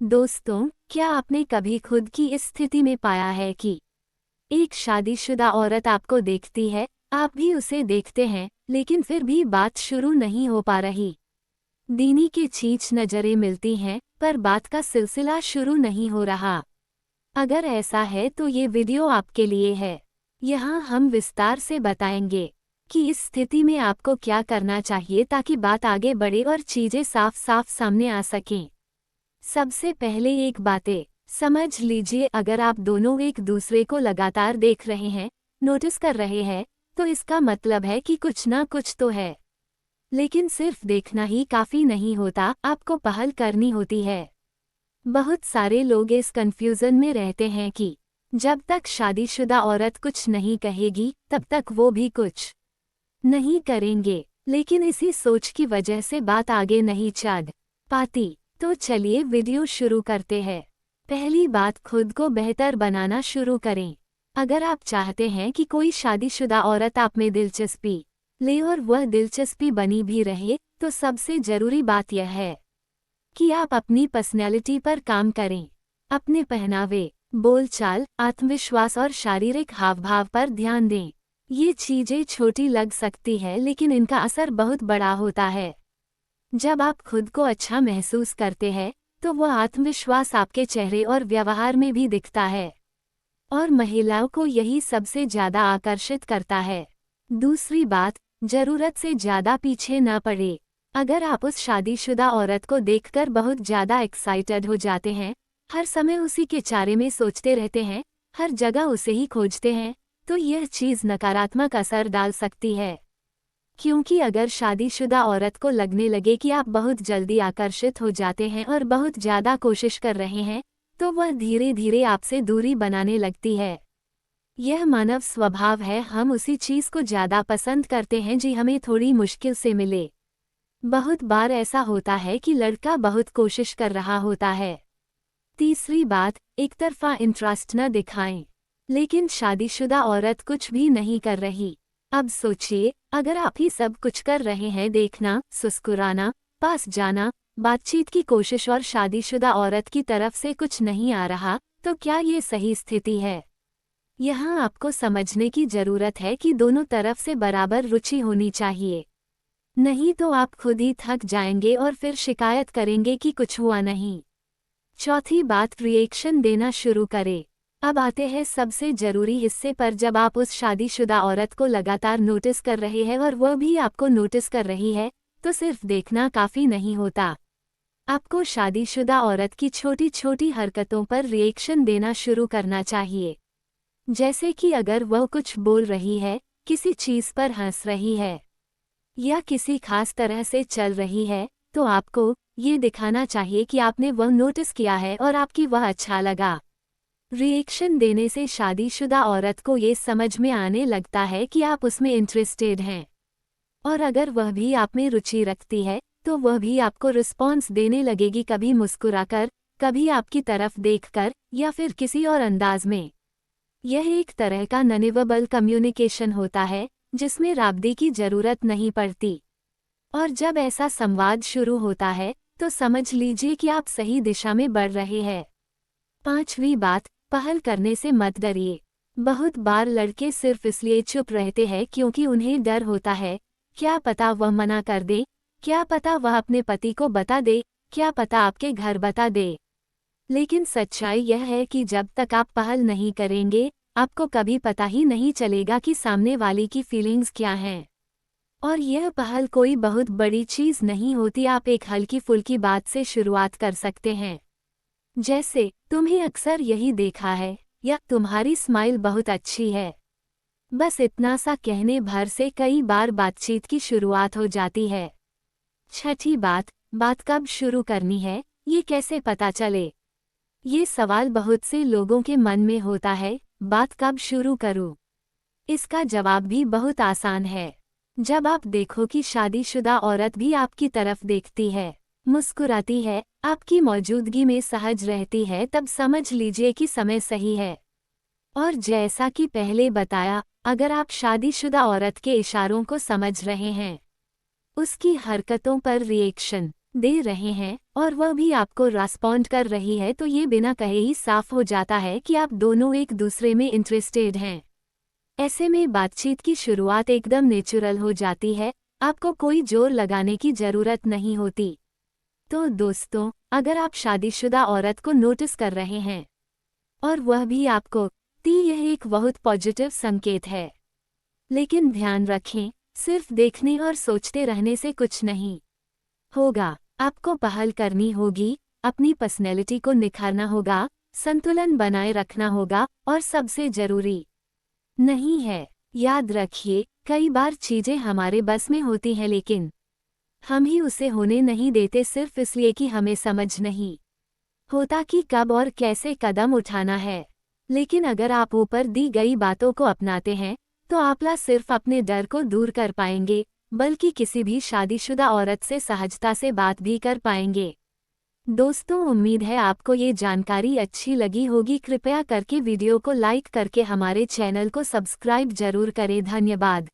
दोस्तों, क्या आपने कभी खुद की इस स्थिति में पाया है कि एक शादीशुदा औरत आपको देखती है, आप भी उसे देखते हैं, लेकिन फिर भी बात शुरू नहीं हो पा रही। दीनी की छींच नजरें मिलती हैं, पर बात का सिलसिला शुरू नहीं हो रहा। अगर ऐसा है तो ये वीडियो आपके लिए है। यहाँ हम विस्तार से बताएंगे कि इस स्थिति में आपको क्या करना चाहिए ताकि बात आगे बढ़े और चीजें साफ साफ सामने आ सकें। सबसे पहले एक बातें समझ लीजिए, अगर आप दोनों एक दूसरे को लगातार देख रहे हैं, नोटिस कर रहे हैं, तो इसका मतलब है कि कुछ ना कुछ तो है। लेकिन सिर्फ देखना ही काफी नहीं होता, आपको पहल करनी होती है। बहुत सारे लोग इस कंफ्यूजन में रहते हैं कि जब तक शादीशुदा औरत कुछ नहीं कहेगी तब तक वो भी कुछ नहीं करेंगे, लेकिन इसी सोच की वजह से बात आगे नहीं चढ़ पाती। तो चलिए वीडियो शुरू करते हैं। पहली बात, खुद को बेहतर बनाना शुरू करें। अगर आप चाहते हैं कि कोई शादीशुदा औरत आप में दिलचस्पी ले और वह दिलचस्पी बनी भी रहे, तो सबसे जरूरी बात यह है कि आप अपनी पर्सनैलिटी पर काम करें। अपने पहनावे, बोलचाल, आत्मविश्वास और शारीरिक हावभाव पर ध्यान दें। ये चीजें छोटी लग सकती है, लेकिन इनका असर बहुत बड़ा होता है। जब आप खुद को अच्छा महसूस करते हैं, तो वह आत्मविश्वास आपके चेहरे और व्यवहार में भी दिखता है, और महिलाओं को यही सबसे ज्यादा आकर्षित करता है। दूसरी बात, जरूरत से ज्यादा पीछे न पड़े। अगर आप उस शादीशुदा औरत को देखकर बहुत ज्यादा एक्साइटेड हो जाते हैं, हर समय उसी के बारे में सोचते रहते हैं, हर जगह उसे ही खोजते हैं, तो यह चीज नकारात्मक असर डाल सकती है। क्योंकि अगर शादीशुदा औरत को लगने लगे कि आप बहुत जल्दी आकर्षित हो जाते हैं और बहुत ज़्यादा कोशिश कर रहे हैं, तो वह धीरे धीरे आपसे दूरी बनाने लगती है। यह मानव स्वभाव है, हम उसी चीज़ को ज़्यादा पसंद करते हैं जी हमें थोड़ी मुश्किल से मिले। बहुत बार ऐसा होता है कि लड़का बहुत कोशिश कर रहा होता है। तीसरी बात, एक तरफा इंटरेस्ट न दिखाएं। लेकिन शादीशुदा औरत कुछ भी नहीं कर रही। अब सोचिए, अगर आप ही सब कुछ कर रहे हैं, देखना, सुस्कुराना, पास जाना, बातचीत की कोशिश, और शादीशुदा औरत की तरफ से कुछ नहीं आ रहा, तो क्या ये सही स्थिति है? यहाँ आपको समझने की जरूरत है कि दोनों तरफ से बराबर रुचि होनी चाहिए। नहीं तो आप खुद ही थक जाएंगे और फिर शिकायत करेंगे कि कुछ हुआ नहीं। चौथी बात, रिएक्शन देना शुरू करें। अब आते हैं सबसे जरूरी हिस्से पर। जब आप उस शादीशुदा औरत को लगातार नोटिस कर रहे हैं और वह भी आपको नोटिस कर रही है, तो सिर्फ देखना काफ़ी नहीं होता। आपको शादीशुदा औरत की छोटी छोटी हरकतों पर रिएक्शन देना शुरू करना चाहिए। जैसे कि अगर वह कुछ बोल रही है, किसी चीज़ पर हंस रही है, या किसी खास तरह से चल रही है, तो आपको ये दिखाना चाहिए कि आपने वह नोटिस किया है और आपकी वह अच्छा लगा। रिएक्शन देने से शादीशुदा औरत को ये समझ में आने लगता है कि आप उसमें इंटरेस्टेड हैं, और अगर वह भी आप में रुचि रखती है, तो वह भी आपको रिस्पॉन्स देने लगेगी, कभी मुस्कुराकर, कभी आपकी तरफ देखकर, या फिर किसी और अंदाज में। यह एक तरह का नॉनवर्बल कम्युनिकेशन होता है, जिसमें राब्ते की जरूरत नहीं पड़ती। और जब ऐसा संवाद शुरू होता है, तो समझ लीजिए कि आप सही दिशा में बढ़ रहे हैं। पांचवी बात, पहल करने से मत डरिए। बहुत बार लड़के सिर्फ इसलिए चुप रहते हैं क्योंकि उन्हें डर होता है, क्या पता वह मना कर दे, क्या पता वह अपने पति को बता दे, क्या पता आपके घर बता दे। लेकिन सच्चाई यह है कि जब तक आप पहल नहीं करेंगे, आपको कभी पता ही नहीं चलेगा कि सामने वाले की फीलिंग्स क्या हैं। और यह पहल कोई बहुत बड़ी चीज़ नहीं होती, आप एक हल्की फुल्की बात से शुरुआत कर सकते हैं। जैसे, तुम्हें अक्सर यही देखा है, या तुम्हारी स्माइल बहुत अच्छी है। बस इतना सा कहने भर से कई बार बातचीत की शुरुआत हो जाती है। छठी बात, बात कब शुरू करनी है, ये कैसे पता चले? ये सवाल बहुत से लोगों के मन में होता है, बात कब शुरू करूं? इसका जवाब भी बहुत आसान है। जब आप देखो कि शादीशुदा औरत भी आपकी तरफ देखती है, मुस्कुराती है, आपकी मौजूदगी में सहज रहती है, तब समझ लीजिए कि समय सही है। और जैसा कि पहले बताया, अगर आप शादीशुदा औरत के इशारों को समझ रहे हैं, उसकी हरकतों पर रिएक्शन दे रहे हैं और वह भी आपको रेस्पॉन्ड कर रही है, तो ये बिना कहे ही साफ हो जाता है कि आप दोनों एक दूसरे में इंटरेस्टेड हैं। ऐसे में बातचीत की शुरुआत एकदम नेचुरल हो जाती है, आपको कोई जोर लगाने की जरूरत नहीं होती। तो दोस्तों, अगर आप शादीशुदा औरत को नोटिस कर रहे हैं और वह भी आपको, तो यह एक बहुत पॉजिटिव संकेत है। लेकिन ध्यान रखें, सिर्फ देखने और सोचते रहने से कुछ नहीं होगा। आपको पहल करनी होगी, अपनी पर्सनैलिटी को निखारना होगा, संतुलन बनाए रखना होगा और सबसे जरूरी नहीं है, याद रखिए, कई बार चीजें हमारे बस में होती हैं लेकिन हम ही उसे होने नहीं देते, सिर्फ इसलिए कि हमें समझ नहीं होता कि कब और कैसे कदम उठाना है। लेकिन अगर आप ऊपर दी गई बातों को अपनाते हैं, तो आप न सिर्फ अपने डर को दूर कर पाएंगे, बल्कि किसी भी शादीशुदा औरत से सहजता से बात भी कर पाएंगे। दोस्तों, उम्मीद है आपको ये जानकारी अच्छी लगी होगी। कृपया करके वीडियो को लाइक करके हमारे चैनल को सब्सक्राइब जरूर करें। धन्यवाद।